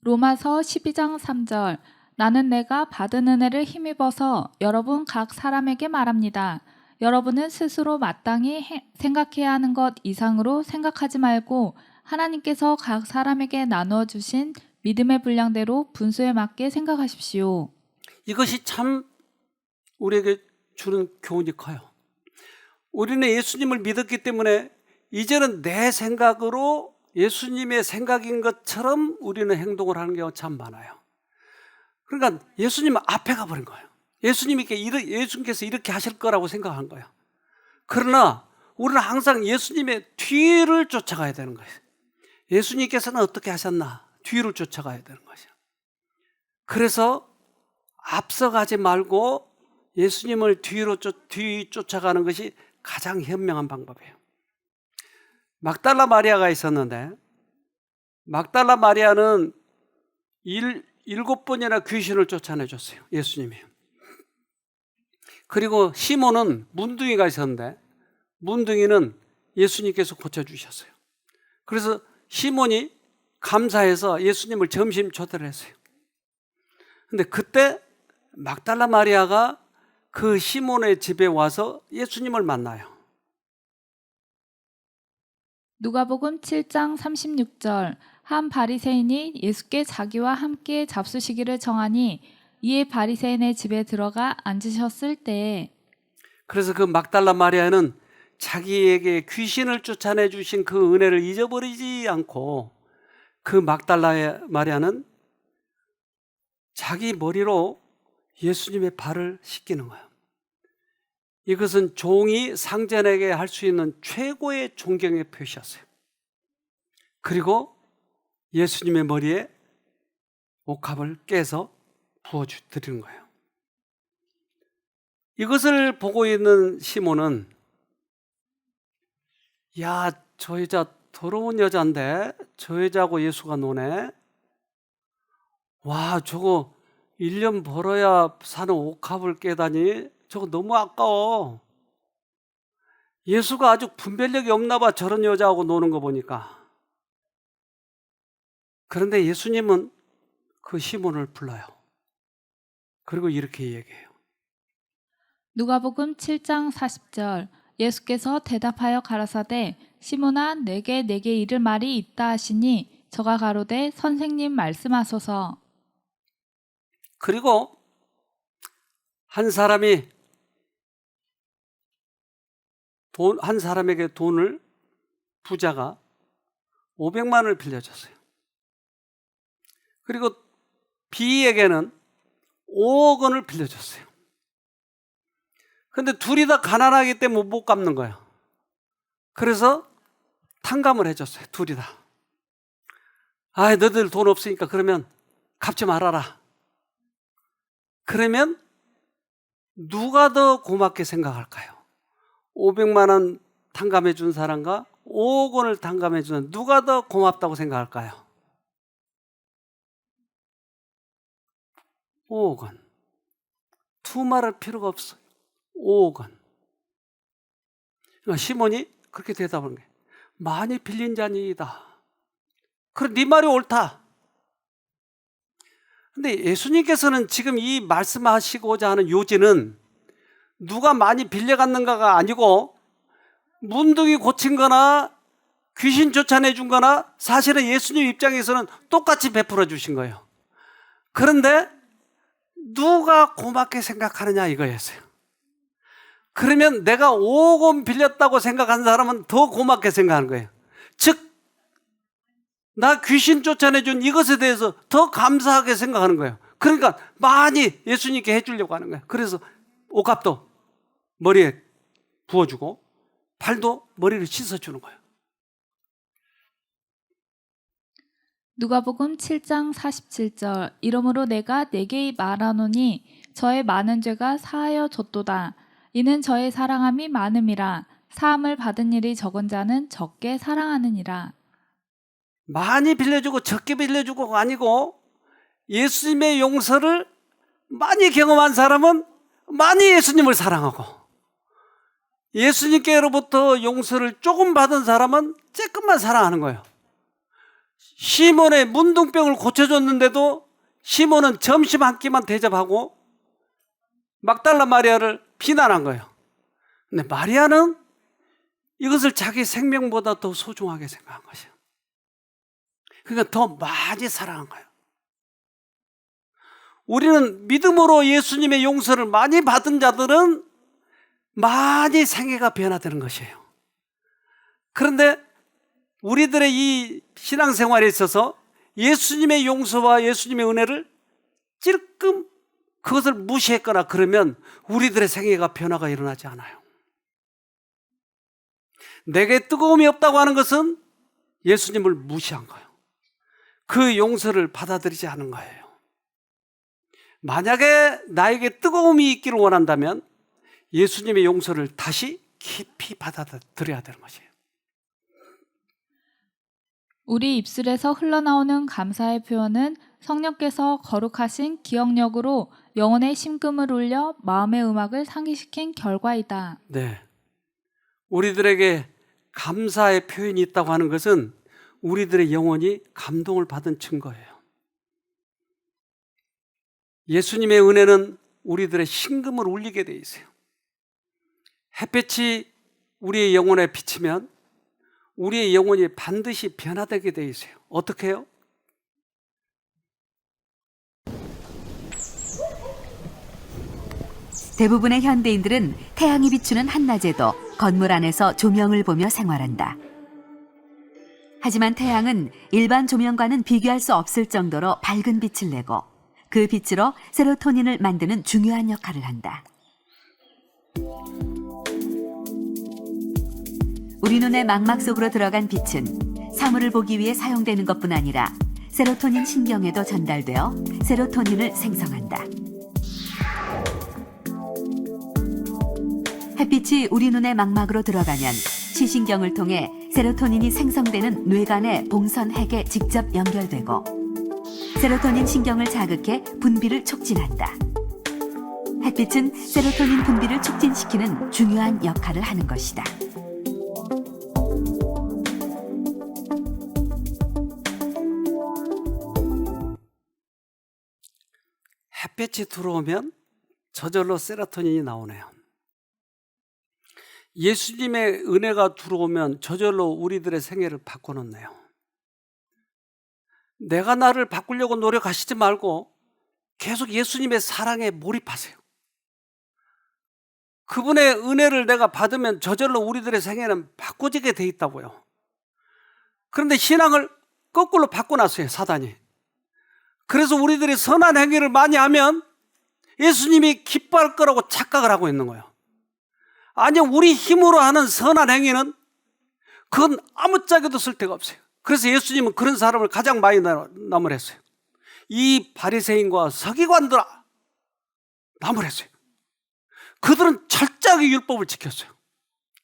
로마서 12장 3절 나는 내가 받은 은혜를 힘입어서 여러분 각 사람에게 말합니다. 여러분은 스스로 마땅히 생각해야 하는 것 이상으로 생각하지 말고 하나님께서 각 사람에게 나누어 주신 믿음의 분량대로 분수에 맞게 생각하십시오. 이것이 참 우리에게 주는 교훈이 커요. 우리는 예수님을 믿었기 때문에 이제는 내 생각으로 예수님의 생각인 것처럼 우리는 행동을 하는 경우가 참 많아요. 그러니까 예수님 앞에 가버린 거예요. 예수님께서 이렇게 하실 거라고 생각한 거예요. 그러나 우리는 항상 예수님의 뒤를 쫓아가야 되는 거예요. 예수님께서는 어떻게 하셨나? 뒤를 쫓아가야 되는 거죠. 그래서 앞서가지 말고 예수님을 뒤 쫓아가는 것이 가장 현명한 방법이에요. 막달라 마리아가 있었는데 막달라 마리아는 7번이나 귀신을 쫓아내줬어요. 예수님이. 그리고 시몬은 문둥이가 있었는데 문둥이는 예수님께서 고쳐주셨어요. 그래서 시몬이 감사해서 예수님을 점심 초대를 했어요. 근데 그때 막달라 마리아가 그 시몬의 집에 와서 예수님을 만나요. 누가복음 7장 36절 한 바리새인이 예수께 자기와 함께 잡수시기를 청하니 이에 바리새인의 집에 들어가 앉으셨을 때에 그래서 그 막달라 마리아는 자기에게 귀신을 쫓아내 주신 그 은혜를 잊어버리지 않고 그 막달라 마리아는 자기 머리로 예수님의 발을 씻기는 거예요. 이것은 종이 상전에게 할 수 있는 최고의 존경의 표시였어요. 그리고 예수님의 머리에 옥합을 깨서 부어드리는 거예요. 이것을 보고 있는 시몬은 야, 저 여자 더러운 여자인데 저 여자하고 예수가 노네. 와, 저거 1년 벌어야 사는 옥합을 깨다니 저거 너무 아까워. 예수가 아주 분별력이 없나 봐, 저런 여자하고 노는 거 보니까. 그런데 예수님은 그 시몬을 불러요. 그리고 이렇게 얘기해요. 누가복음 7장 40절 예수께서 대답하여 가라사대 시몬아 내게 이를 말이 있다 하시니 저가 가로되 선생님 말씀하소서. 그리고 한 사람에게 돈을 부자가 500만 원을 빌려줬어요. 그리고 B에게는 5억 원을 빌려줬어요. 근데 둘이 다 가난하기 때문에 못 갚는 거예요. 그래서 탕감을 해줬어요. 둘이 다. 아, 너희들 돈 없으니까 그러면 갚지 말아라. 그러면 누가 더 고맙게 생각할까요? 500만 원 탕감해 준 사람과 5억 원을 탕감해 주는 누가 더 고맙다고 생각할까요? 5억 원. 두말할 필요가 없어요. 5억 원. 그러니까 시몬이 그렇게 대답하는 거예요. 많이 빌린 자니이다. 그래, 네 말이 옳다. 근데 예수님께서는 지금 이 말씀하시고자 하는 요지는 누가 많이 빌려갔는가가 아니고 문둥이 고친 거나 귀신 쫓아내 준 거나 사실은 예수님 입장에서는 똑같이 베풀어 주신 거예요. 그런데 누가 고맙게 생각하느냐 이거였어요. 그러면 내가 5억 원 빌렸다고 생각한 사람은 더 고맙게 생각하는 거예요. 즉, 나 귀신 쫓아내준 이것에 대해서 더 감사하게 생각하는 거예요. 그러니까 많이 예수님께 해주려고 하는 거예요. 그래서 옷값도 머리에 부어주고 발도 머리를 씻어주는 거예요. 누가복음 7장 47절 이러므로 내가 네게 말하노니 저의 많은 죄가 사하여 졌도다. 이는 저의 사랑함이 많음이라. 사함을 받은 일이 적은 자는 적게 사랑하느니라. 많이 빌려주고 적게 빌려주고가 아니고 예수님의 용서를 많이 경험한 사람은 많이 예수님을 사랑하고 예수님께로부터 용서를 조금 받은 사람은 조금만 사랑하는 거예요. 시몬의 문둥병을 고쳐줬는데도 시몬은 점심 한 끼만 대접하고 막달라 마리아를 비난한 거예요. 근데 마리아는 이것을 자기 생명보다 더 소중하게 생각한 것이에요. 그러니까 더 많이 사랑한 거예요. 우리는 믿음으로 예수님의 용서를 많이 받은 자들은 많이 생애가 변화되는 것이에요. 그런데 우리들의 이 신앙생활에 있어서 예수님의 용서와 예수님의 은혜를 찔끔 그것을 무시했거나 그러면 우리들의 생애가 변화가 일어나지 않아요. 내게 뜨거움이 없다고 하는 것은 예수님을 무시한 거예요. 그 용서를 받아들이지 않은 거예요. 만약에 나에게 뜨거움이 있기를 원한다면 예수님의 용서를 다시 깊이 받아들여야 되는 것이에요. 우리 입술에서 흘러나오는 감사의 표현은 성령께서 거룩하신 기억력으로 영혼의 심금을 울려 마음의 음악을 상기시킨 결과이다. 네. 우리들에게 감사의 표현이 있다고 하는 것은 우리들의 영혼이 감동을 받은 증거예요. 예수님의 은혜는 우리들의 심금을 울리게 돼 있어요. 햇볕이 우리의 영혼에 비치면 우리의 영혼이 반드시 변화되게 돼 있어요. 어떻게 해요? 대부분의 현대인들은 태양이 비추는 한낮에도 건물 안에서 조명을 보며 생활한다. 하지만 태양은 일반 조명과는 비교할 수 없을 정도로 밝은 빛을 내고 그 빛으로 세로토닌을 만드는 중요한 역할을 한다. 우리 눈의 망막 속으로 들어간 빛은 사물을 보기 위해 사용되는 것뿐 아니라 세로토닌 신경에도 전달되어 세로토닌을 생성한다. 햇빛이 우리 눈의 망막으로 들어가면 시신경을 통해 세로토닌이 생성되는 뇌간의 봉선핵에 직접 연결되고 세로토닌 신경을 자극해 분비를 촉진한다. 햇빛은 세로토닌 분비를 촉진시키는 중요한 역할을 하는 것이다. 햇빛이 들어오면 저절로 세로토닌이 나오네요. 예수님의 은혜가 들어오면 저절로 우리들의 생애를 바꿔놓네요. 내가 나를 바꾸려고 노력하시지 말고 계속 예수님의 사랑에 몰입하세요. 그분의 은혜를 내가 받으면 저절로 우리들의 생애는 바꿔지게 돼 있다고요. 그런데 신앙을 거꾸로 바꿔놨어요, 사단이. 그래서 우리들이 선한 행위를 많이 하면 예수님이 기뻐할 거라고 착각을 하고 있는 거예요. 아니, 우리 힘으로 하는 선한 행위는 그건 아무짝에도 쓸데가 없어요. 그래서 예수님은 그런 사람을 가장 많이 나무랬어요. 이 바리새인과 서기관들아, 나무랬어요. 그들은 철저하게 율법을 지켰어요.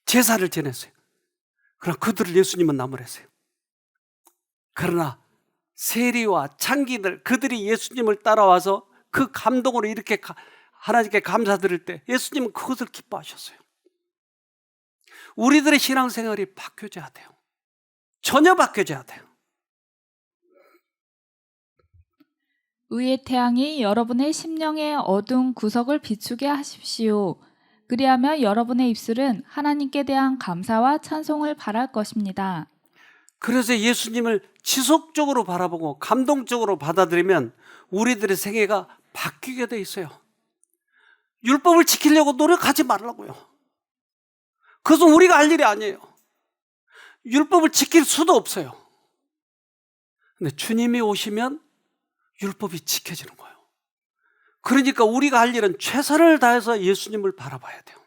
제사를 지냈어요. 그러나 그들을 예수님은 나무랬어요. 그러나 세리와 창기들, 그들이 예수님을 따라와서 그 감동으로 이렇게 하나님께 감사드릴 때 예수님은 그것을 기뻐하셨어요. 우리들의 신앙생활이 바뀌어져야 돼요. 전혀 바뀌어져야 돼요. 의의 태양이 여러분의 심령의 어두운 구석을 비추게 하십시오. 그리하면 여러분의 입술은 하나님께 대한 감사와 찬송을 바랄 것입니다. 그래서 예수님을 지속적으로 바라보고 감동적으로 받아들이면 우리들의 생애가 바뀌게 돼 있어요. 율법을 지키려고 노력하지 말라고요. 그것은 우리가 할 일이 아니에요. 율법을 지킬 수도 없어요. 근데 주님이 오시면 율법이 지켜지는 거예요. 그러니까 우리가 할 일은 최선을 다해서 예수님을 바라봐야 돼요.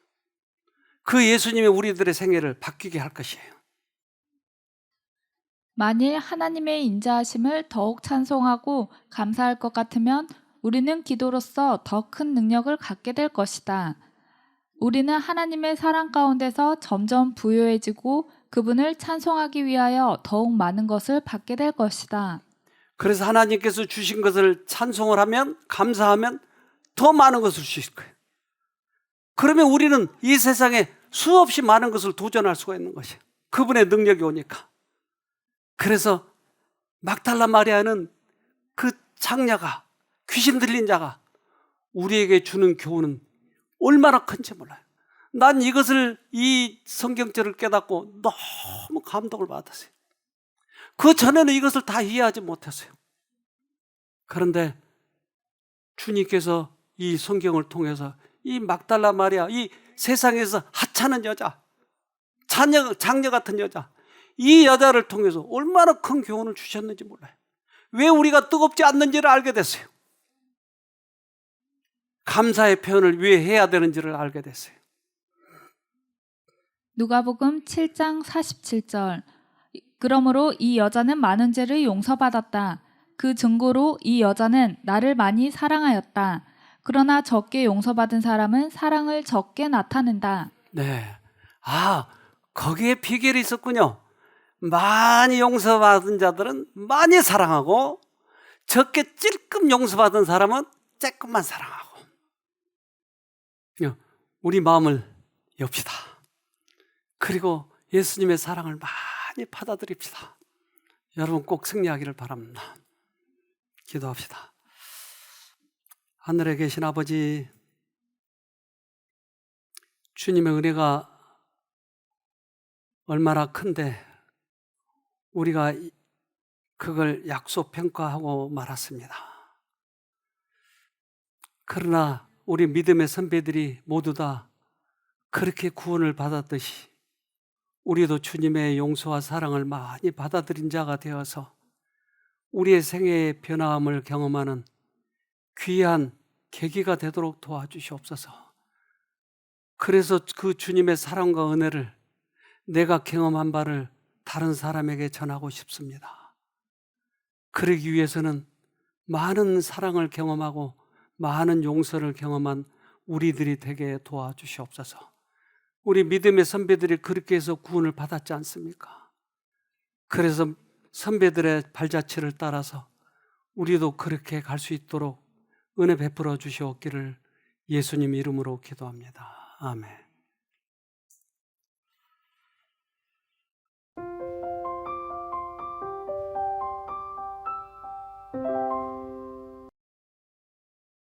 그 예수님이 우리들의 생애를 바뀌게 할 것이에요. 만일 하나님의 인자하심을 더욱 찬송하고 감사할 것 같으면 우리는 기도로서 더 큰 능력을 갖게 될 것이다. 우리는 하나님의 사랑 가운데서 점점 부유해지고 그분을 찬송하기 위하여 더욱 많은 것을 받게 될 것이다. 그래서 하나님께서 주신 것을 찬송을 하면, 감사하면 더 많은 것을 주실 거예요. 그러면 우리는 이 세상에 수없이 많은 것을 도전할 수가 있는 것이에요. 그분의 능력이 오니까. 그래서 막달라 마리아는 그 창녀가, 귀신 들린 자가 우리에게 주는 교훈은 얼마나 큰지 몰라요. 난 이 성경절을 깨닫고 너무 감동을 받았어요. 그 전에는 이것을 다 이해하지 못했어요. 그런데 주님께서 이 성경을 통해서 이 막달라 마리아, 이 세상에서 하찮은 여자, 장녀 같은 여자, 이 여자를 통해서 얼마나 큰 교훈을 주셨는지 몰라요. 왜 우리가 뜨겁지 않는지를 알게 됐어요. 감사의 표현을 왜 해야 되는지를 알게 됐어요. 누가복음 7장 47절. 그러므로 이 여자는 많은 죄를 용서받았다. 그 증거로 이 여자는 나를 많이 사랑하였다. 그러나 적게 용서받은 사람은 사랑을 적게 나타낸다. 네. 거기에 비결이 있었군요. 많이 용서받은 자들은 많이 사랑하고, 적게 찔끔 용서받은 사람은 조금만 사랑하고. 우리 마음을 엽시다. 그리고 예수님의 사랑을 많이 받아들입시다. 여러분 꼭 승리하기를 바랍니다. 기도합시다. 하늘에 계신 아버지, 주님의 은혜가 얼마나 큰데 우리가 그걸 약소평가하고 말았습니다. 그러나 우리 믿음의 선배들이 모두 다 그렇게 구원을 받았듯이 우리도 주님의 용서와 사랑을 많이 받아들인 자가 되어서 우리의 생애의 변화함을 경험하는 귀한 계기가 되도록 도와주시옵소서. 그래서 그 주님의 사랑과 은혜를 내가 경험한 바를 다른 사람에게 전하고 싶습니다. 그러기 위해서는 많은 사랑을 경험하고 많은 용서를 경험한 우리들이 되게 도와주시옵소서. 우리 믿음의 선배들이 그렇게 해서 구원을 받았지 않습니까? 그래서 선배들의 발자취를 따라서 우리도 그렇게 갈 수 있도록 은혜 베풀어 주시옵기를 예수님 이름으로 기도합니다. 아멘.